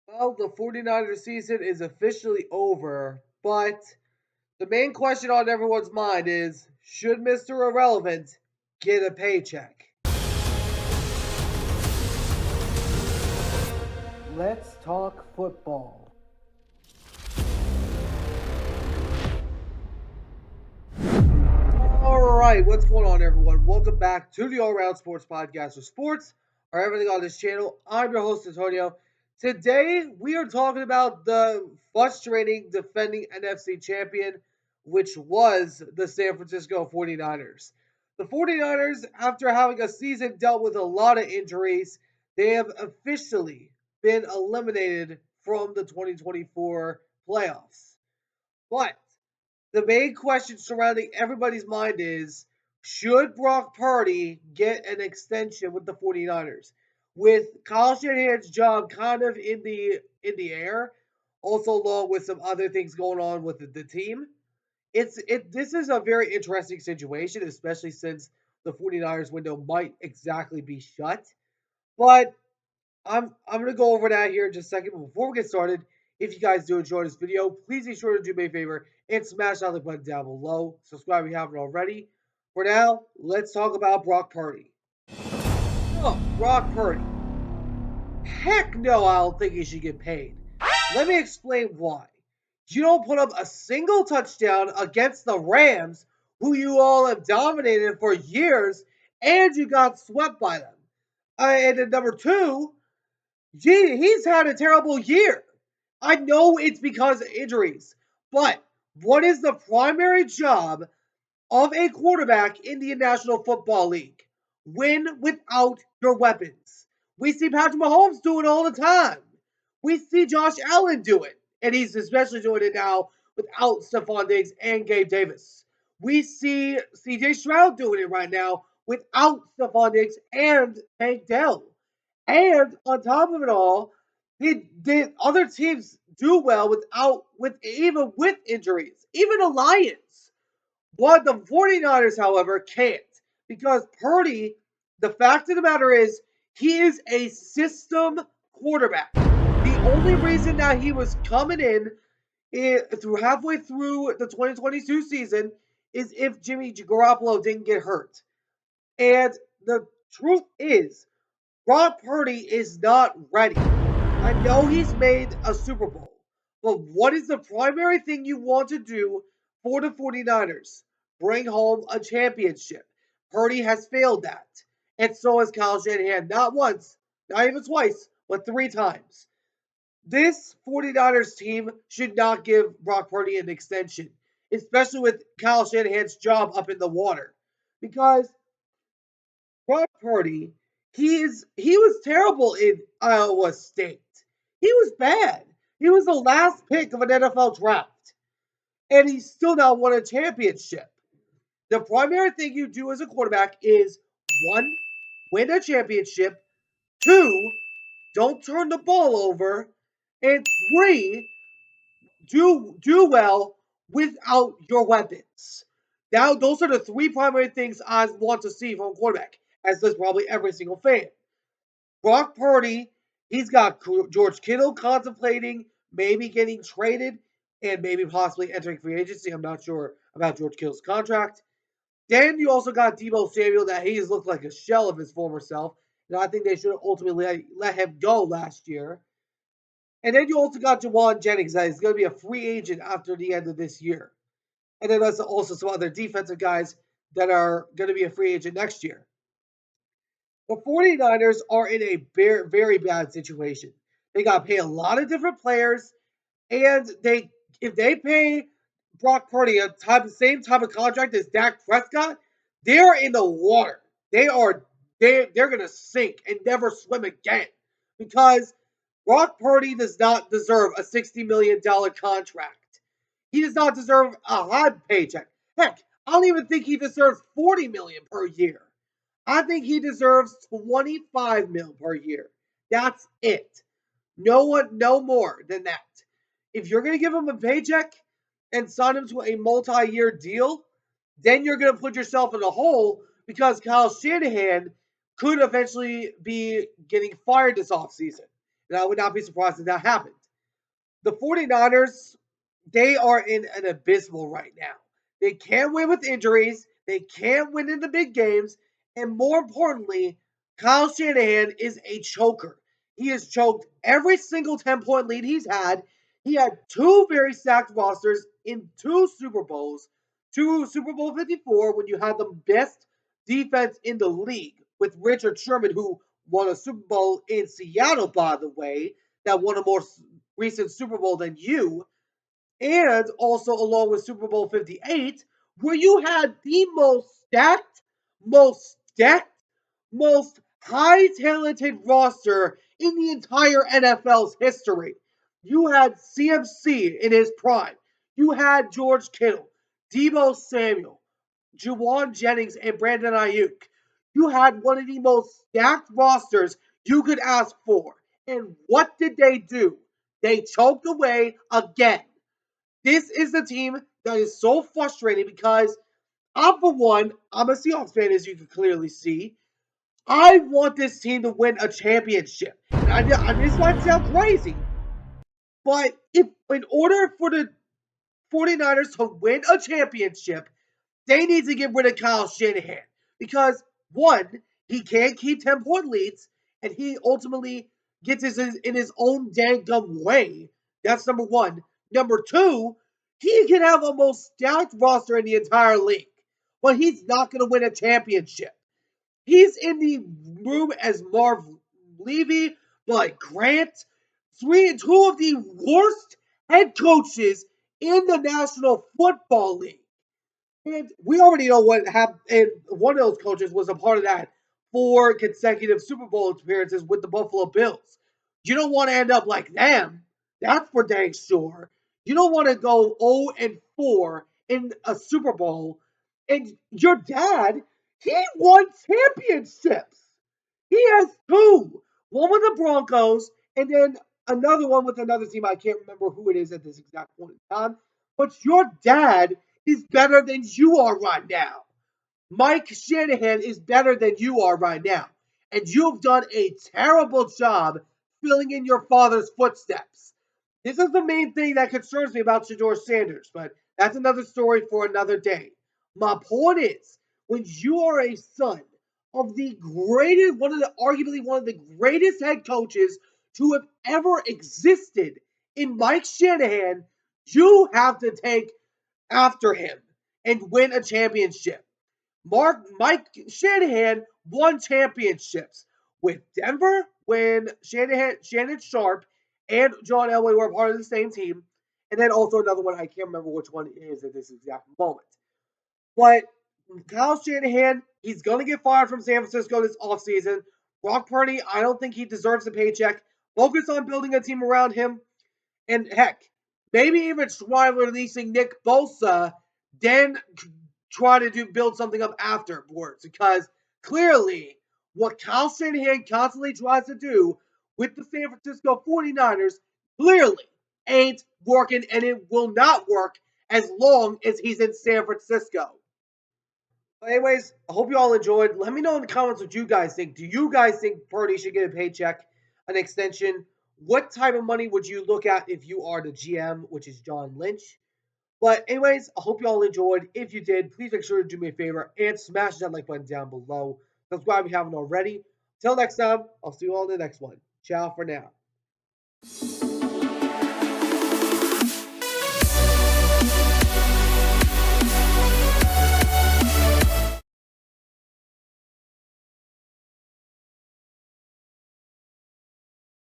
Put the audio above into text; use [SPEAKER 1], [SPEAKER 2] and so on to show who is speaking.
[SPEAKER 1] Well, the 49ers season is officially over, but the main question on everyone's mind is should Mr. Irrelevant get a paycheck? Let's talk football. All right, what's going on, everyone? Welcome back to the All Around Sports Podcast, where sports are everything on this channel. I'm your host, Antonio. Today, we are talking about the frustrating defending NFC champion, which was the San Francisco 49ers. The 49ers, after having a season dealt with a lot of injuries, they have officially been eliminated from the 2024 playoffs. But the main question surrounding everybody's mind is should Brock Purdy get an extension with the 49ers? With Kyle Shanahan's job kind of in the air, also along with some other things going on with the team, this is a very interesting situation, especially since the 49ers window might exactly be shut. But I'm gonna go over that here in just a second. But before we get started, if you guys do enjoy this video, please be sure to do me a favor and smash that like button down below. Subscribe if you haven't already. For now, let's talk about Brock Purdy. Oh, Brock Purdy. Heck no, I don't think he should get paid. Let me explain why. You don't put up a single touchdown against the Rams, who you all have dominated for years, and you got swept by them. And then number two, gee, he's had a terrible year. I know it's because of injuries, but what is the primary job of a quarterback in the National Football League? Win without your weapons. We see Patrick Mahomes do it all the time. We see Josh Allen do it, and he's especially doing it now without Stephon Diggs and Gabe Davis. We see CJ Stroud doing it right now without Stephon Diggs and Tank Dell. And on top of it all, the other teams do well with even with injuries. Even the Lions. But the 49ers, however, can't. Because Purdy, the fact of the matter is, he is a system quarterback. The only reason that he was coming in through halfway through the 2022 season is if Jimmy Garoppolo didn't get hurt. And the truth is, Brock Purdy is not ready. I know he's made a Super Bowl, but what is the primary thing you want to do for the 49ers? Bring home a championship. Purdy has failed that. And so has Kyle Shanahan. Not once, not even twice, but three times. This 49ers team should not give Brock Purdy an extension, especially with Kyle Shanahan's job up in the water. Because Brock Purdy, he was terrible in Iowa State. He was bad. He was the last pick of an NFL draft, and he still not won a championship. The primary thing you do as a quarterback is one, win a championship, two, don't turn the ball over, and three, do well without your weapons. Now, those are the three primary things I want to see from a quarterback, as does probably every single fan. Brock Purdy, he's got George Kittle contemplating maybe getting traded and maybe possibly entering free agency. I'm not sure about George Kittle's contract. Then you also got Deebo Samuel that he has looked like a shell of his former self. And I think they should ultimately let him go last year. And then you also got Jawan Jennings that is going to be a free agent after the end of this year. And then there's also some other defensive guys that are going to be a free agent next year. The 49ers are in a very, very bad situation. They got to pay a lot of different players, and if they pay Brock Purdy same type of contract as Dak Prescott, they're in the water. They're gonna sink and never swim again because Brock Purdy does not deserve a $60 million contract. He does not deserve a high paycheck. Heck, I don't even think he deserves $40 million per year. I think he deserves $25 million per year. That's it. No more than that. If you're going to give him a paycheck and sign him to a multi-year deal, then you're going to put yourself in a hole because Kyle Shanahan could eventually be getting fired this offseason. And I would not be surprised if that happened. The 49ers, they are in an abysmal right now. They can't win with injuries, they can't win in the big games, and more importantly, Kyle Shanahan is a choker. He has choked every single 10-point lead he's had. He had two very stacked rosters in two Super Bowls, two Super Bowl 54 when you had the best defense in the league with Richard Sherman, who won a Super Bowl in Seattle, by the way, that won a more recent Super Bowl than you, and also along with Super Bowl 58, where you had the most stacked, most high talented roster in the entire NFL's history. You had CMC in his prime. You had George Kittle, Debo Samuel, Juwan Jennings, and Brandon Ayuk. You had one of the most stacked rosters you could ask for. And what did they do? They choked away again. This is the team that is so frustrating because for one, I'm a Seahawks fan, as you can clearly see. I want this team to win a championship. And this might sound crazy, but if in order for the 49ers to win a championship, they need to get rid of Kyle Shanahan because one, he can't keep 10-point leads, and he ultimately gets in his own dang gum way. That's number one. Number two, he can have a most stacked roster in the entire league, but he's not going to win a championship. He's in the room as Marv Levy, like Grant, two of the worst head coaches in the National Football League. And we already know what happened. And one of those coaches was a part of that four consecutive Super Bowl appearances with the Buffalo Bills. You don't want to end up like them. That's for dang sure. You don't want to go 0 and 4 in a Super Bowl. And your dad, he won championships. He has two. One with the Broncos, and then another one with another team. I can't remember who it is at this exact point in time. But your dad is better than you are right now. Mike Shanahan is better than you are right now. And you've done a terrible job filling in your father's footsteps. This is the main thing that concerns me about Shedeur Sanders, but that's another story for another day. My point is, when you are a son of the greatest, arguably one of the greatest head coaches to have ever existed in Mike Shanahan, you have to take after him and win a championship. Mike Shanahan won championships with Denver when Shannon Sharp and John Elway were part of the same team, and then also another one I can't remember which one it is at this exact moment. But Kyle Shanahan, he's going to get fired from San Francisco this offseason. Brock Purdy, I don't think he deserves a paycheck. Focus on building a team around him. And heck, maybe even try releasing Nick Bosa, then try to build something up afterwards. Because clearly, what Kyle Shanahan constantly tries to do with the San Francisco 49ers clearly ain't working, and it will not work as long as he's in San Francisco. But anyways, I hope you all enjoyed. Let me know in the comments what you guys think. Do you guys think Purdy should get a paycheck, an extension? What type of money would you look at if you are the GM, which is John Lynch? But anyways, I hope you all enjoyed. If you did, please make sure to do me a favor and smash that like button down below. Subscribe if you haven't already. Till next time, I'll see you all in the next one. Ciao for now.